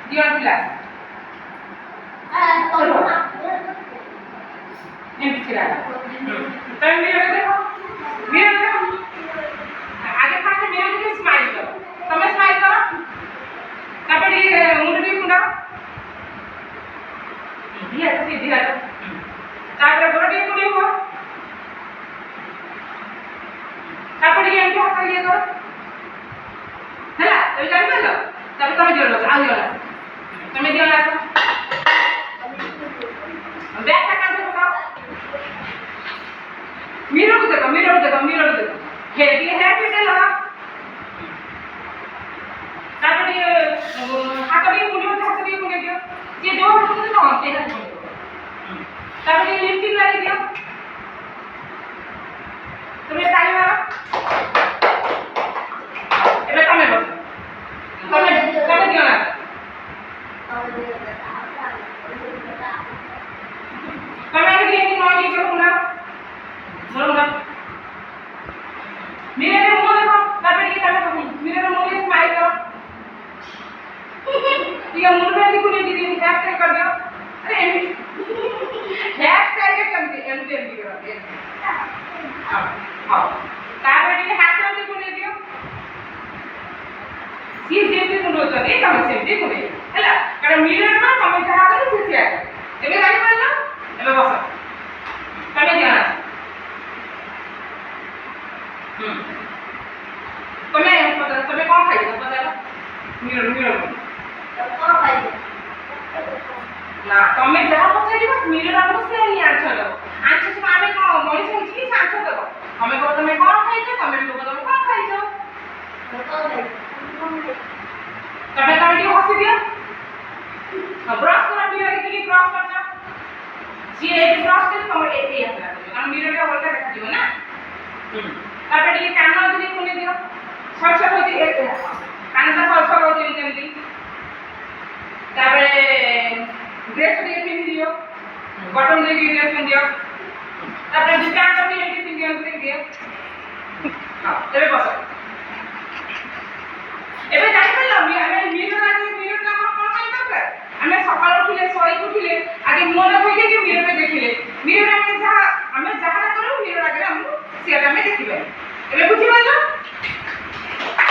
दिया class M किरा तब मेरे देखो आगे फास्ट मेरे देखो स्माइल करो तुम्हें स्माइल करो तब ये मुंडी मुंडा दिया तो दिया तापर गोड़ी मुंडी हो तब ये एमके हाथ लिए करो हैला तो जान लो तब तुम्हें दियो आ दियो तुम्हें दियो ना बैग का काम करो मिरर को देखो हे ये है कि लगा तापर ये हाथ भी मुंडी दियो ये जो हाथ को ना से हाथ को तापर ये लिपस्टिक लगा दियो तुम्हें ताली मारो एबे तुम्हें बस तुम्हें दियो ना तुम्हें ये नहीं नॉलेज करूंगा बोलूंगा मेरे मुंह देखो तापर ये तुम्हें मेरे मुंह में स्माइल करो ये मुंह में देखो नहीं दीदी हैशटैग कर दो अरे हैशटैग एमटी करो हां तापर ये हैशटैग देखो नहीं दियो ये जेबी मुंड होता है तब से देखो नहीं हैला कारण मिरर में तमे जहा करो से से एबे गाड़ी मारला एबे बस तमे ध्यान तमे कौन खाई पता है मिरर कौन खाई ना तमे जहा पचारी बस मिरर हमको से ही आंसर दो आंसर से आमे को मनीष है कि आंसर दो हमें को तमे कौन खाई छो तमे लोग तमे कौन खाई छो तमे तमे की हंसी दियो ब्रश करा मिरर की ब्रश करना ये ब्रश के तमे ए आता कारण मिरर का होलका देखा दियो ना तापर ये कान যদি খুলে দিও সরসর হইতে কানটা সরসর হইতে যেমনি তারপরে ড্রেস দিয়ে পিন দিও বটম দিয়ে ড্রেস পিন দিও তারপরে দুটো কানটা দিয়ে পিন দিও হ্যাঁ এবারে বসো এবারে জানি পেলাম আমি মিরর আমার কোন কাজ দরকার আমি সকালে উঠিলে সই উঠিলে আগে মনে হইলে কি মিররে দেখিলে মিরর আমি যাহা করব মিরর আগে আমি সেটা আমি দেখিবে এবারে বুঝি পারলো